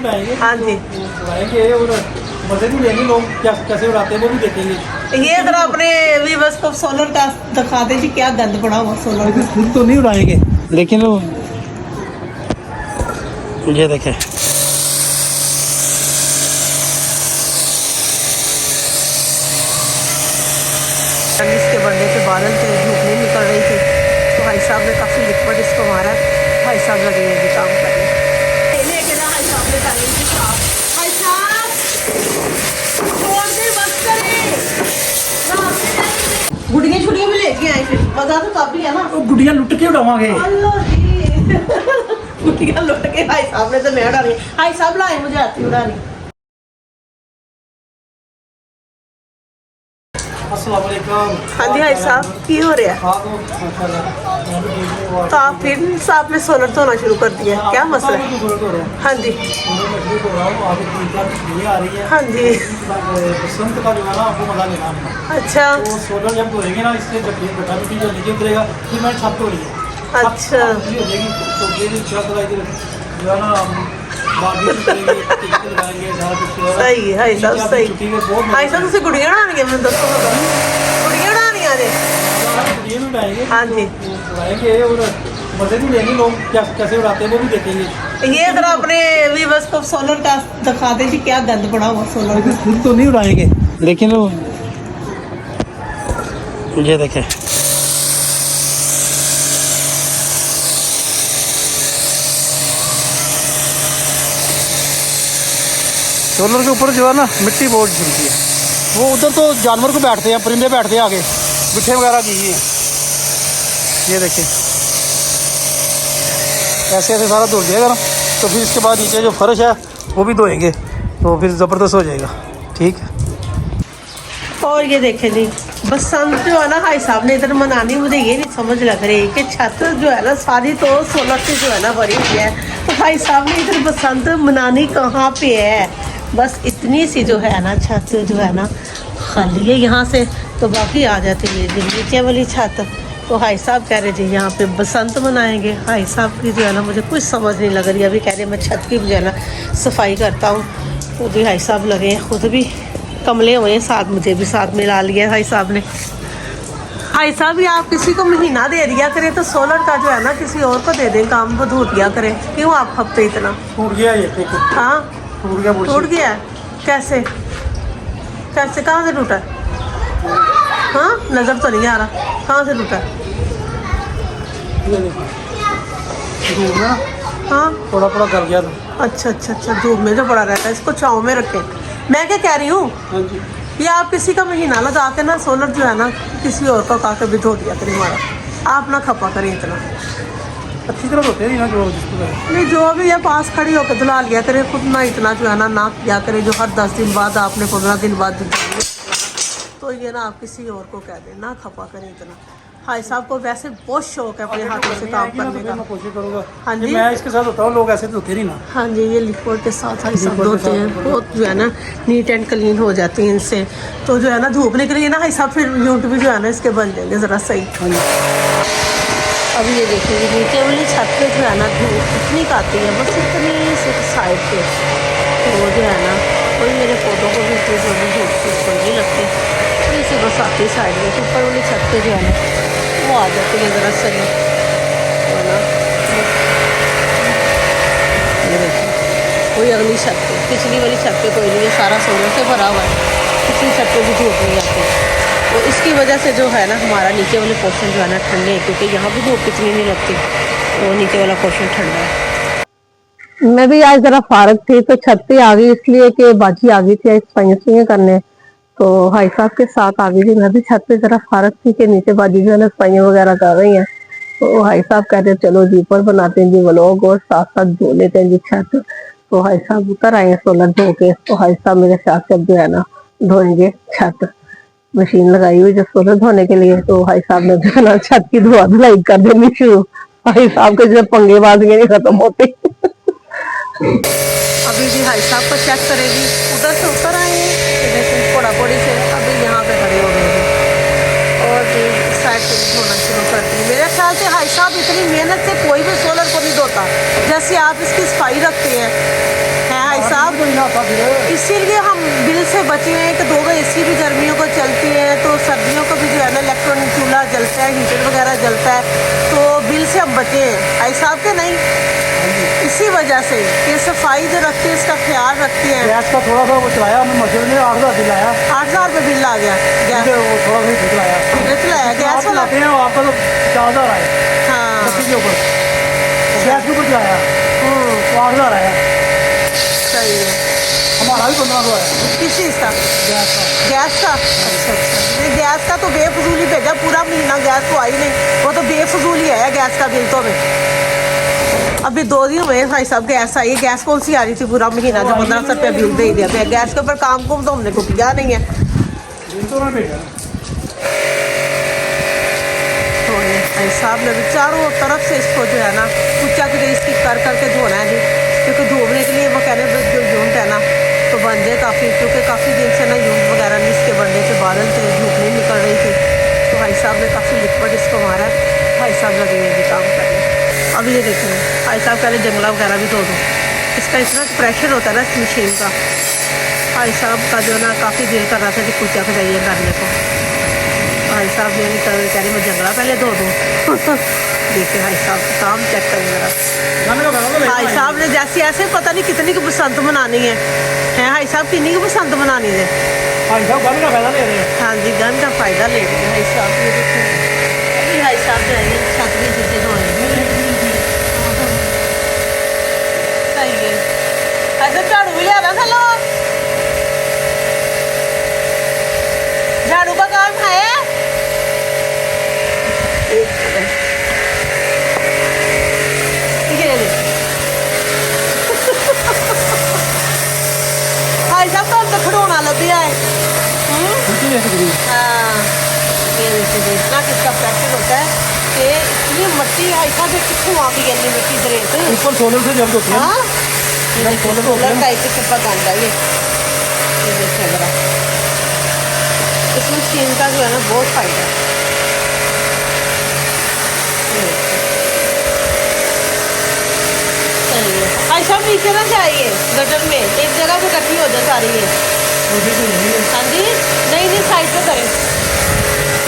उड़ाएंगे। हाँ जी उड़ाएंगे और मजे भी लेंगे, लोग कैसे उड़ाते हैं वो भी देखेंगे। ये अगर अपने व्यूअर्स को सोलर का दिखाते जी क्या गंद पड़ा हुआ सोलर का। खुद तो नहीं उड़ाएंगे लेकिन ये देखें इसके बनने पे बादल थे, धूप नहीं निकल रही थी तो भाई साहब ने काफ़ी लिक्विड इसको मारा। भाई साहब लगे हैं भी काम करने। भाई साहब ने डाली थी साहब। भाई साहब छोड़ दे बस करें। गुड़िया छुड़िया में लेके आए फिर मजा तो तब भी है ना। तो गुड़िया लुट के उड़ावांगे। गुड़िया लुट के भाई साहब ने तो मैं उड़ानी। भाई साहब लाए मुझे आती उड़ानी। हाँ जी भाई साहब की हो रहा है? तो आप फिर साहब ने सोलर धोना शुरू कर दिया, क्या मसला है? हाँ जी हाँ जी बसंत का जो है ना आपको मजा लेना है। अच्छा तो सोलर जब धोएंगे ना इससे गड्ढा मिट्टी जो नीचे उतरेगा फिर मैंने छत तोड़ी है। अच्छा हो जाएगी तो ये छत लगाएगी जो है ना सही है भाई साहब सही। भाई साहब तुझे गुड़िया उड़ानी है, मैं दसो गुड़िया उड़ानी आ रही। हाँ जी उड़ाएंगे और मजे भी लेंगे, लोग कैसे उड़ाते हैं वो भी देखेंगे। ये अगर अपने व्यूअर्स को सोलर का दिखाते जी क्या गंद पड़ा हुआ सोलर का। खुद तो नहीं उड़ाएंगे लेकिन ये देखें सोलर के ऊपर जो है ना मिट्टी बहुत झुलती है, वो उधर तो जानवर को बैठते हैं, परिंदे बैठते हैं आगे, बिट्ठे वगैरह की हैं। ये देखिए ऐसे ऐसे सारा धुल जाएगा ना तो फिर इसके बाद नीचे जो फर्श है वो भी धोएंगे तो फिर ज़बरदस्त हो जाएगा। ठीक है। और ये देखे जी बसंत जो है ना भाई साहब ने इधर मनानी, मुझे ये नहीं समझ लग रही कि छत जो है ना सारी तो सोलर से जो है ना भरी हुई है, तो भाई साहब ने इधर बसंत मनानी कहाँ पे है? बस इतनी सी जो है ना छत जो है ना खाली है यहाँ से, तो बाकी आ जाती है जी नीचे वाली छत। तो भाई साहब कह रहे जी यहाँ पे बसंत मनाएंगे। भाई साहब की जो है ना मुझे कुछ समझ नहीं लग रही। अभी कह रहे मैं छत की जो है ना सफाई करता हूँ, तो भी भाई साहब लगे हैं, खुद भी कमले हुए हैं, साथ मुझे भी साथ मिला लिया भाई साहब ने। भाई साहब ये आप किसी को महीना दे दिया करें तो सोलर का जो है ना किसी और को दे दें, काम वो धूट दिया करें, क्यों आप खपते इतना? टूट गया ये। हाँ टूट गया है। कैसे कैसे कहाँ से टूटा? हाँ नज़र तो नहीं आ रहा, कहाँ से टूटा? हाँ थोड़ा थोड़ा कर गया था। अच्छा धूप में जो पड़ा रहता है इसको छाँव में रखें। मैं क्या कह रही हूँ, हाँ जी ये आप किसी का महीना लगा के ना सोलर जो है ना किसी और का काके भी धो दिया करें हमारा, आप ना खपा करें इतना। अच्छी तरह होते हैं ना जो नहीं जो भी है पास खड़ी होकर धुला लिया करे, खुद ना इतना जो है ना किया करे जो हर 10 दिन बाद आपने 15 दिन बाद तो ये ना आप किसी और को कह दें, ना खपा करें इतना। भाई साहब को वैसे बहुत शौक है अपने हाथों से काम करने का। मैं कोशिश करूँगा। हाँ जी मैं इसके साथ होता हूँ, लोग ऐसे धोते नहीं ना। हाँ जी ये लिक्विड के साथ भाई साहब धोते हैं, बहुत जो है ना नीट एंड क्लीन हो जाती हैं इनसे, तो जो है ना धूप निकलेगी ना भाई साहब फिर यूंट भी जो है ना इसके बन जाएंगे ज़रा सही। अभी ये देखिए नीचे वाली छत पे जो है ना धूप इतनी आती है, बस इतनी से साइड पे, तो जो है ना कोई मेरे पौधों को भी इतनी जल्दी धूप की ऊपर नहीं लगती, तो इसे बस आती साइड में, ऊपर वाली छत पे जो है ना वो आ जाती है ज़रा सही है ना। ये देखिए कोई अगली छत पे, पिछली वाली छत पे कोई नहीं है, सारा सोलर से भरा हुआ है, पिछली छत पे भी धूप नहीं आती, तो इसकी वजह से जो है ना हमारा नीचे वाले पोर्शन जो है ना ठंडे हैं, क्योंकि यहाँ भी धूप इतनी नहीं लगती, तो नीचे वाला पोर्शन ठंडा है। मैं भी आज जरा फारग थी तो छत पे आ गई, इसलिए कि बाजी आ गई थी सफाइयाँ करने, तो भाई साहब के साथ आ गई थी। मैं भी छत पे जरा फारग थी कि नीचे बाजी जो है ना सफाइयाँ वगैरह कर रही हैं, तो भाई साहब कहते हैं चलो जी ऊपर बनाते हैं जी व्लॉग और साथ साथ धो लेते हैं जी छत। तो भाई साहब उतर आए सोलर धो के, तो भाई साहब मेरे साथ सब जो है ना धोएंगे छत, मशीन लगाई हुई जो सोलर धोने के लिए, तो भाई साहब ने जो है ना छत की धुआ धुलाई कर देनी शुरू। भाई साहब के जो पंगेबाजी नहीं खत्म होते। अभी भी भाई साहब को चेक करेगी, उधर से उतर आए हैं पोड़ा पोड़ी से, अभी यहाँ पे खड़े हो गए हैं और साइड से भी धोना शुरू कर दी। मेरे ख्याल से भाई साहब इतनी मेहनत से कोई भी सोलर को नहीं धोता जैसे आप इसकी सफाई रखते हैं भाई साहब कोई ना था फिर। इसीलिए हम बिल से बचे हैं कि 2 एसी भी गर्मियों को चलती है, तो सर्दियों को भी जो है ना इलेक्ट्रॉनिक चूल्हा जलता है, हीटर वगैरह जलता है, तो बिल से हम बचे हैं। भाई साहब के नहीं, इसी वजह से कि सफाई जो रखते हैं इसका ख्याल रखते हैं। गैस का थोड़ा सा वो चलाया हमने, मशीन ने 8,000 बिल आया। 8,000 रुपये बिल आ गया गैस वो थोड़ा सा ठीक लाया। चलाया गैस वाला। लाते हैं आपका तो 4,000 आए हाँ बत्ती के ऊपर, गैस के ऊपर चलाया तो 8,000 आया। सही है। हमारा भी 1,500 आया किस चीज़ का? गैस का। गैस का? अच्छा अच्छा। नहीं गैस का तो बेफजूल ही भेजा, पूरा महीना गैस तो आई नहीं, वो तो बेफजूल ही आया गैस का बिल तो हमें। अभी 2 दिन हुए भाई साहब गैस आई है। गैस कौन सी आ रही थी पूरा महीना जो 1,500 रुपया बिल दे दिया गया। गैस के ऊपर काम को तो हमने को किया नहीं है। बिल तो उन्होंने भेजा। तो भाई साहब ने भी चारों तरफ से इसको जो है ना कुचा कुचा इसकी कर करके धोना है जी, क्योंकि धोने के लिए वो कहने जो यूनिट है ना तो बन जाए काफ़ी, क्योंकि काफ़ी दिन से ना यूनिट वगैरह नहीं इसके बनने से, बादल थे, धूप नहीं निकल रही थी, तो भाई साहब ने काफ़ी लिक्विड इसको मारा है। भाई साहब लगे हुए भी काम करने। अब ये देखें भाई साहब पहले जंगला वगैरह भी धो दो, इसका इतना प्रेशर होता है ना इस मशीन का। भाई साहब का जो ना काफ़ी दिल कर रहा था कि कुचा खजाइए करने को। भाई साहब ने नहीं कह रही मैं जंगला पहले धो दूँ। देखिए भाई साहब काम चेक करें जरा। भाई साहब ने जैसे ऐसे पता नहीं कितनी की बसंत मनानी है भाई साहब, कितनी की बसंत मनानी है। भाई साहब गन का फायदा ले रहे हैं। हाँ जी गन का फ़ायदा ले रहे हैं भाई साहब। ये देखिए अभी भाई साहब जो है ये छत भी नीचे धो रहे हैं। सही है। ऐसे झाड़ू भी लिया था लो, झाड़ू का काम है। ये देखिए भाई साहब तो हम तो खड़ोना लबिया है। हाँ ये देखिए इतना किसका प्रेशर होता है कि इतनी मिट्टी भाई साहब कितों आ गई इतनी मिट्टी दरेत। ऊपर सोलर से जब होती है। हाँ ये देखिए सोलर का एक चुप्पा गंदा ये देखिए जरा। इस मशीन का जो है ना बहुत फायदा है। भाई साहब नीचे ना जाइए गटर में, एक जगह पे इकट्ठी हो जाए सारी ये। हाँ जी नहीं साइड पे करें,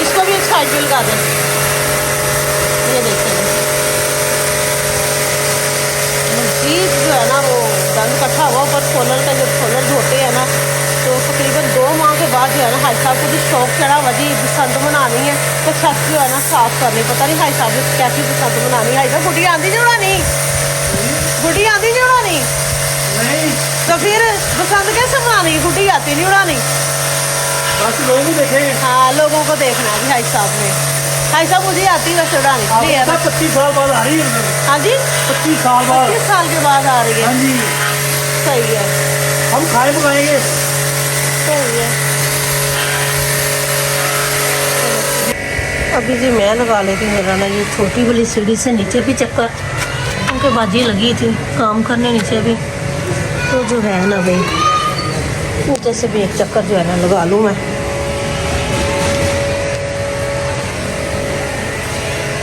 इसको भी एक साइड पे लगा दें। ये देखिए मजीद जो है ना वो गंद इकट्ठा हुआ ऊपर सोलर का, जब सोलर धोते हैं ना तो तकरीबन 2 माह के बाद जो है ना भाई साहब को भी शौक चढ़ा हुआ जी बसंत मनानी है तो छत जो है ना साफ करनी। पता नहीं भाई साहब ने कैसी बसंत मनानी है। भाई साहब गुड्डी आंदी नहीं उड़ानी, गुड्डी आंदी नहीं उड़ानी नहीं तो फिर बसंत कैसे मनानी, गुड्डी आती नहीं उड़ानी। बस लोग भी देखे। हाँ लोगों को देखना है भाई साहब ने। भाई साहब मुझे आती है वैसे उड़ानी। 25 साल बाद आ रही है। हाँ जी 25 साल बाद। 25 साल के बाद आ रही है। हाँ जी सही है। हम खाए पकाएंगे। सही है। अभी जी मैं लगा लेती मेरा ना ये छोटी वाली सीढ़ी से नीचे भी चक्कर, क्योंकि बाजी लगी थी काम करने नीचे भी, तो जो है ना भाई नीचे से भी एक चक्कर जो है ना लगा लूँ मैं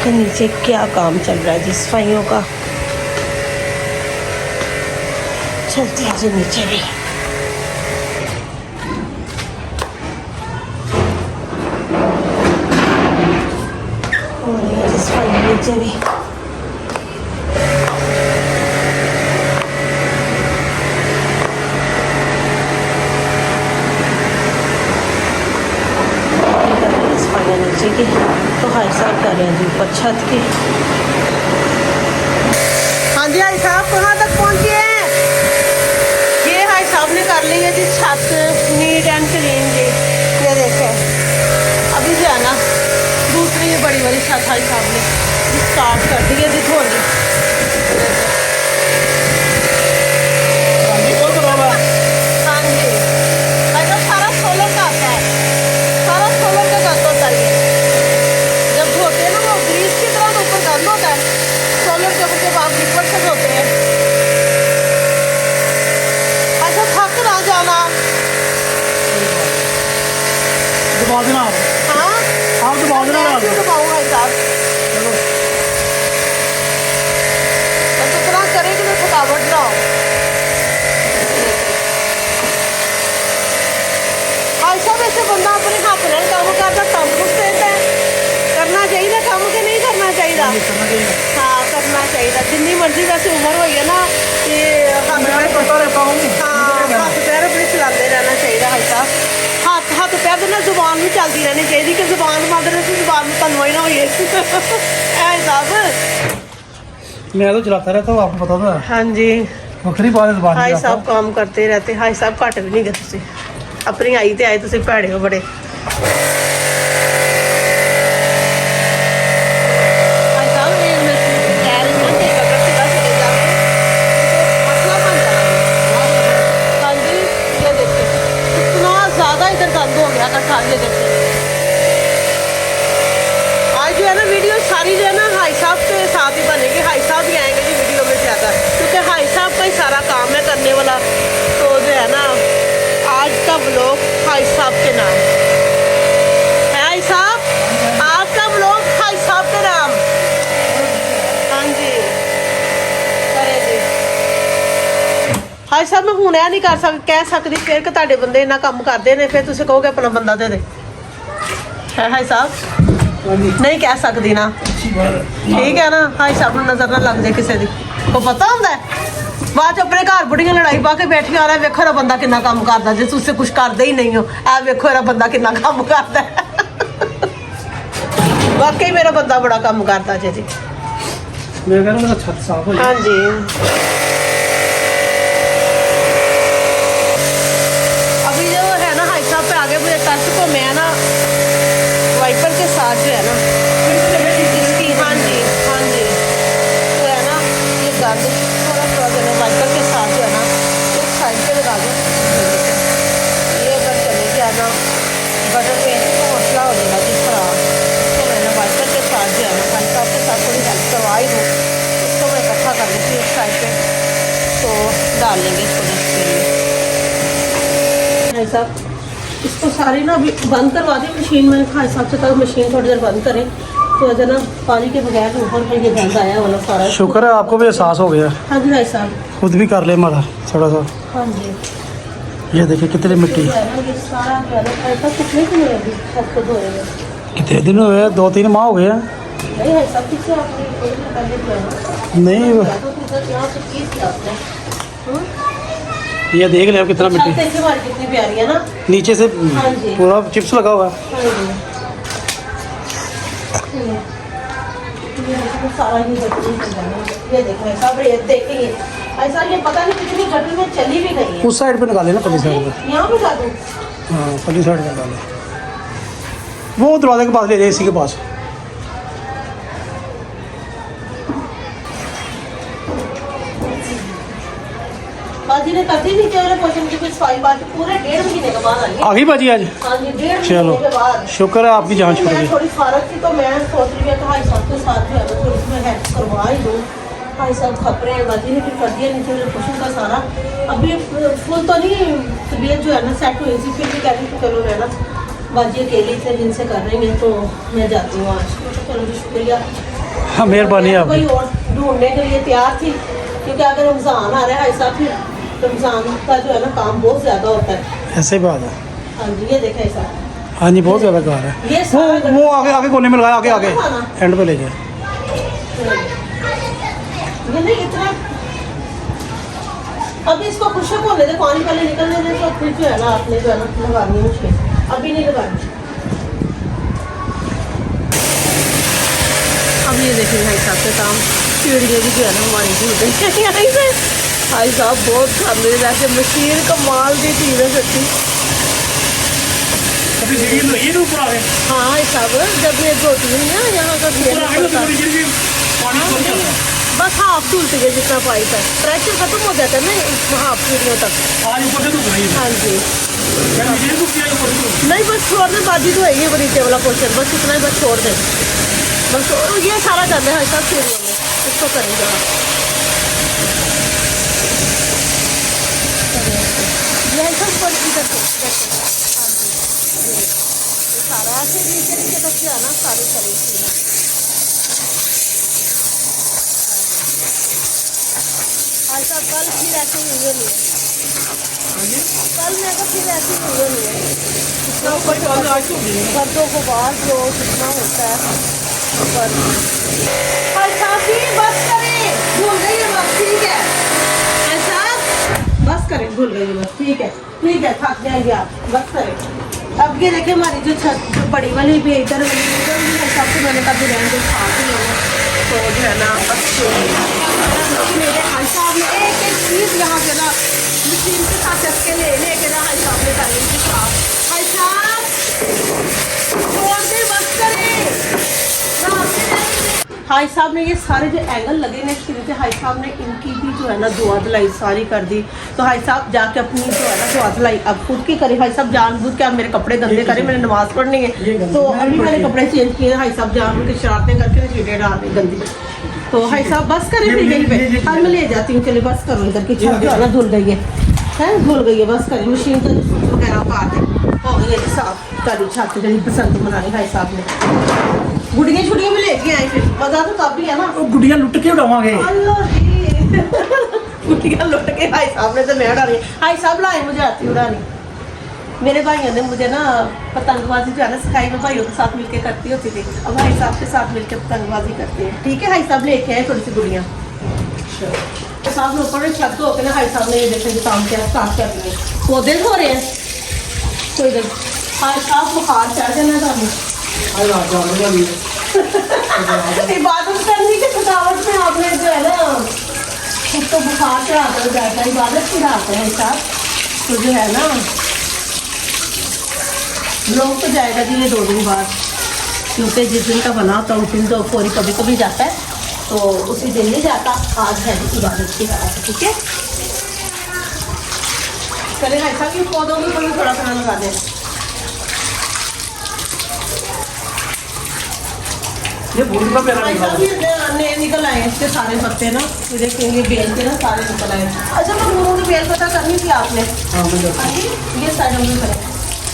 कि नीचे क्या काम चल रहा है जी सफाइयों का। चलते हैं जी नीचे भी। सफाई नीचे भी। नीचे की तो भाई साहब कर रहे हैं जी ऊपर छत की। हाँ जी भाई साहब कहाँ तक पहुँचे हैं? ये भाई साहब ने कर ली है जी छत नीट एंड क्लीन जी। ये देखें अभी जो है ना दूसरी बड़ी वाली छत भाई साहब ने स्टार्ट कर दी है जी धोनी। हाँ जी भाई साहब सारा सोलर का आता है, सारा सोलर का गंद होता है। जब धोते हैं ना वो ग्रीस की तरह ऊपर गंद होता है, सोलर के ऊपर आप लिक्विड से धोते हैं। अच्छा थक ना जाना। दबा देना हाँ आप दबा देना। मैं क्यों दबाऊंगा साहब? चलो बस इतना करें कि मैं थकावट ना हो। जिन्नी मर्जी वैसे उम्र हुई है ना कि पता रहता हूँ हाँ हथ पैर अपने चलाते रहना चाहिए भाई साहब हथ पैर ਦੇ ਨਾਲ ਜ਼ੁਬਾਨ ਵੀ ਚੱਲਦੀ ਰਹਿਣੀ ਚਾਹੀਦੀ ਕਿ ਜ਼ੁਬਾਨ ਬੰਦ ਰਹੇ तो ਜ਼ੁਬਾन में तनवाई ना होइए ऐ साहब मैं तो चलाता रहता हूँ, आपको पता था। हाँ जी बकरी बात बात हाई साहब काम करते रहते हाई साहब घट भी नहीं गए तुसी अपनी आई ते आए तुसी भैड़े हो बड़े हाई साहब ये मैं कह रही हूं कि अगर सीधा चले जाओगे तो मसला बन जाएगा। हाँ जी ये देखिए इतना ज्यादा इधर गंद हो गया इकट्ठा ये देखिए आज जो है ना वीडियो सारी जो है ना हाई साहब के साथ ही बनेगी हाई साहब ही आएंगे जी वीडियो में ज़्यादा क्योंकि हाई साहब का ही सारा काम है करने वाला तो जो है ना आज का व्लॉग हाई साहब के नाम है हाई साहब आज का व्लॉग हाई साहब के नाम हाँ जी करे जी हाई साहब मैं हुण ਇਹ ਨਹੀਂ ਕਰ ਕਹਿ ਸਕਦੀ ਫਿਰ ਕਿ ਤੁਹਾਡੇ ਬੰਦੇ ਇੰਨਾ ਕੰਮ ਕਰਦੇ ਨੇ ਫਿਰ ਤੁਸੀਂ ਕਹੋਗੇ ਆਪਣਾ ਬੰਦਾ ਦੇ ਹੈ ਹਾਈ ਸਾਹਿਬ नहीं कह सकती ना ठीक है ना हाई साहब ਨੂੰ नजर ना लग जाए किसी ਦੀ को पता ਹੁੰਦਾ ਬਾਅਦ ਚ ਆਪਣੇ ਘਰ ਬੁੜੀਆਂ ਲੜਾਈ ਪਾ ਕੇ ਬੈਠੀਆਂ ਆ ਰਿਹਾ ਵੇਖੋ ਇਹਦਾ ਬੰਦਾ ਕਿੰਨਾ ਕੰਮ ਕਰਦਾ ਜੇ ਤੁਸੀਂ ਕੁਝ ਕਰਦੇ ਹੀ ਨਹੀਂ ਹੋ ਆ ਵੇਖੋ ਇਹਦਾ ਬੰਦਾ ਕਿੰਨਾ ਕੰਮ ਕਰਦਾ ਵਾਕਈ ਮੇਰਾ ਬੰਦਾ ਬੜਾ ਕੰਮ ਕਰਦਾ ਜੀ ਜੀ मैं कह रहा हूँ मेरा छत साफ हो जाए। हाँ जी अभी जो है ना हाई साहब पे आगे मुझे टच को मैं ना वाइपर के साथ जो है ना इसकी हाँ जी तो है ना ये गंद थोड़ा थोड़ा जो है वाइपर के साथ जो है ना एक साइड पे लगा दो ये अगर चले गया ना बटर पे तो मसला हो जाएगा जिस तरह तो मैंने वाइपर के साथ जो है ना हाई साहब के साथ थोड़ी हेल्प करवा ही दूँ उसको मैं इकट्ठा कर देती हूँ एक साइड पे तो डाल लेंगे इसको नेक्स्ट के लिए भाई साहब इसको सारी ना अभी बंद करवा दी मशीन मैंने कहा हिसाब से कल मशीन थोड़ी देर बंद करें तो अगर ना पानी के बगैर ऊपर पर ये गंद आया वाला सारा शुक्र है आपको भी एहसास हो गया। हाँ जी भाई साहब खुद भी कर ले हमारा थोड़ा सा। हाँ जी ये देखिए कितनी मिट्टी जो है ना ये सारा जो है ना ऐसा कितने दिन हुए अभी सबको धोए हुए कितने दिन हुए 2-3 माह हो गए हैं। नहीं है सब किससे आपने थोड़ी देर पहले जो है ना नहीं तो इधर यहाँ से चीज़ किया आपने ये देख ले आप कितना छत मिट्टी देखिए हमारी कितनी प्यारी है ना नीचे से हाँ जी। पूरा चिप्स लगा हुआ है। हाँ जी ये देखो सारा ही गटरी चल रहा है ये देखो सब रेत देखेंगे ऐसा ये पता नहीं कितनी गटरी में चली भी गई है उस साइड पे निकाले ना पल्ली साइड पे। यहाँ भी डालूं हाँ पल्ली साइड पे निकाले वो दरवाजे के पास ले जाए इसी के पास। बाजी ने कर दी नीचे वाले पोर्शन की कुछ सफाई बात पूरे 1.5 महीने के बाद आई है। आ गई बाजी आज। हाँ जी 1.5 चलो महीने के बाद शुक्र है आपकी जान छूट मैं गई। थोड़ी फारक थी तो मैं सोच रही हूँ कि भाई साहब के साथ जो है ना थोड़ी सी मैं हेल्प करवा ही दूँ भाई साहब खप रहे हैं बाजी ने फिर कर दिया नीचे वाले पोर्शन का सारा अभी फुल तो नहीं तबीयत जो है ना सेट हुई थी फिर भी कहती थी चलो मैं ना बाजी अकेले इतने दिन से कर रही है तो मैं जाती हूँ आज चलो जी शुक्रिया। हाँ मेहरबानी मैं कोई आपकी। और ढूंढने के लिए तैयार थी क्योंकि अगर रमज़ान आ रहा है ऐसा फिर रमज़ान का जो है ना काम बहुत ज़्यादा होता है। ऐसे बात है। हाँ जी ये देखा ऐसा हाँ जी बहुत ज़्यादा कार है। ये सारा वो आगे आगे कोने में लगाया आगे आगे एंड पे ले जाए। ये नहीं इतना अभी इसको खुशक होने दे पानी पहले निकलने दे तो फिर जो है ना आपने जो है ना लगानी है मशीन अभी नहीं लगानी। अब ये देखिए भाई साहब के काम सीढ़ियाँ भी जो है ना हमारी जी यहीं से भाई साहब बहुत खाने वैसे मशीन कमाल की चीज़ है सच्ची। अभी सीढ़ी में ये ऊपर आ गए। हाँ भाई साहब जब ये धोती हुई ना यहाँ का बस हाफ धुलती है जितना पाइप है प्रेशर खत्म हो जाता है ना हाफ सीढ़ियों तक। आज ऊपर से धुल रही है। हाँ जी नहीं नहीं बस छोड़ दें बाजी तो है ये नीचे वाला पोर्शन बस इतना ही बस छोड़ दें बस ये सारा कर दें हर साथ सीढ़ियों में इसको करेंगे आप यही सब पर इधर हाँ जी ये सारा ऐसे नीचे नीचे तक किया ना सारे करें आज साहब कल फिर ऐसे वीडियो नहीं है कल मैं तो फिर ऐसी वीडियो नहीं है इतना ऊपर बर्दों को बाहर जो कितना होता है ऊपर बस करें भूल गई है बस, ठीक है ऐसा, बस करें, भूल गई है बस, ठीक है थक जाएंगे आप, बस करें। अब ये देखिए हमारी जो छत जो बड़ी वाली भी इधर वाली इधर भी है, सबसे मैंने कभी रहने दो खाते ही होगा, तो जो है ना बस मेरे भाई साहब ने एक एक चीज़ यहाँ से ना मशीन के साथ चस्के लेके ना भाई साहब ने करें इनकी साफ। भाई साहब छोड़ दे, बस करें। भाई साहब ने ये सारे जो एंगल लगे ना इसके नीचे, भाई साहब ने इनकी भी जो है ना दुआ दिलाई सारी कर दी। तो भाई साहब जाके अपनी जो है ना दुआ दिलाई अब खुद की करे। भाई साहब जानबूझ के आप मेरे कपड़े गंदे करें, मैंने नमाज पढ़नी है तो अभी मैंने कपड़े चेंज किए। भाई साहब जानबूझ के शरारतें करके चीटें डाल दी गंदी। तो भाई साहब बस करें फिर यहीं पे, हाँ मैं ले जाती हूँ, चलिए बस करो। इधर की छत जो है ना धुल गई है धुल गई है, बस करें मशीन का सूट वगैरह उतार दें, हो गई है साफ करी छत जड़ी पसंद बनाई भाई साहब ने। गुड़ियाँ छुड़ियाँ में लेके आए फिर मजा तो तब भी है ना। वो गुड़िया लुट के उड़ावांगे। गुड़िया लुट के भाई साहब ने तो मैं उड़ा रही। भाई साहब लाए मुझे आती उड़ानी। मेरे भाइयों ने मुझे ना पतंगबाजी जो है ना सिखाई, मैं भाइयों के साथ मिलकर करती होती थी, अब भाई साहब के साथ मिलकर पतंगबाजी करते हैं। ठीक है भाई साहब लेके आए थोड़ी सी गुड़िया। तो साहब ने ऊपर छत हो के ना भाई साहब ने ये देखिए काम क्या स्टार्ट कर दिए, पौधे धो रहे हैं। कोई दिन भाई साहब बुखार चढ़ जाना था इबादत करने की थकावट में आपने जो है ना खुद तो बुखार चढ़ाता हो जाता है, इबादत चढ़ाते हैं साहब। तो जो है ना लोग तो जाएगा जी ये 2 दिन बाद, क्योंकि जिस दिन का बना होता है उस दिन तो पूरी कभी कभी जाता है, तो उसी दिन नहीं जाता। आज है इबादत की रात, ठीक है चले भाई साहब ये पौधों के ऊपर भी थोड़ा सा लगा दें। ये भूल का प्यारा निकल आए इसके सारे पत्ते ना, ये देखेंगे बेल के ना सारे निकल आए। अच्छा मैं मूंगों की बेल पता करनी थी आपने। हाँ जी ये साइडों में करें,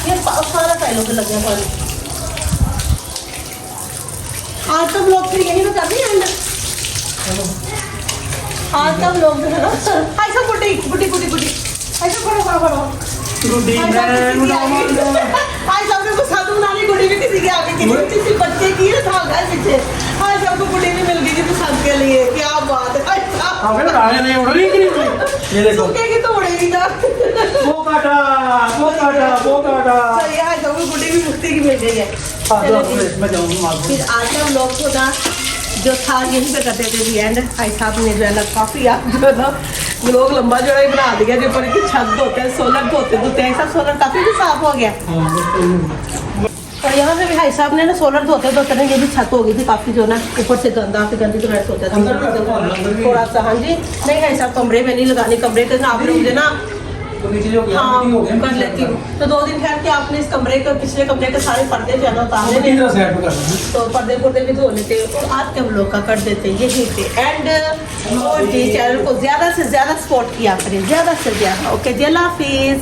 ये सारा साइडों पे लग गया पानी। आज तब लोग फिर यही तो करते हैं आज तब लोग जो है ना ऐसा बुढ़ी बुढ़ी बुढ़ी बुढ़ी ऐसा फड़ो फड़ो फड़ो आज सबने को साधु नानी गुड़ी भी किसी के आगे किसी बच्चे की है था पीछे। आज सबको गुड़ी भी मिल गई जी पसंद के लिए, क्या बात है। सूखेगी तो उड़ेगी ना। वो काटा सही है, आज सबको गुड़ी भी मुफ्ती की मिल गई है। फिर आज हम लोग को ना जो था यहीं पे करते थे एंड भाई साहब ने जो है ना काफ़ी आप जो है ना लोग लंबा जोड़ा ही बना दिया जो ऊपर की छत धोते हैं, सोलर धोते हैं, सब सोलर काफ़ी भी साफ हो गया। और यहाँ पे भी भाई साहब ने ना सोलर धोते ना ये भी छत हो गई थी काफ़ी जो ना ऊपर से गंदी, तो मैं सोचा था थोड़ा सा। हाँ जी नहीं भाई साहब कमरे में नहीं लगानी, कमरे के ना आपने मुझे ना हाँ कर लेती हूँ। तो 2 दिन ठहर के आपने इस कमरे के पिछले कमरे के सारे पर्दे जो है ना उतारने थे, तो पर्दे भी धो लेते और आज के हम लोग का कर देते यहीं पे एंड। और जी चैनल को ज़्यादा से ज़्यादा सपोर्ट किया करें, ज़्यादा से ज़्यादा। ओके जी अल्लाह हाफिज़।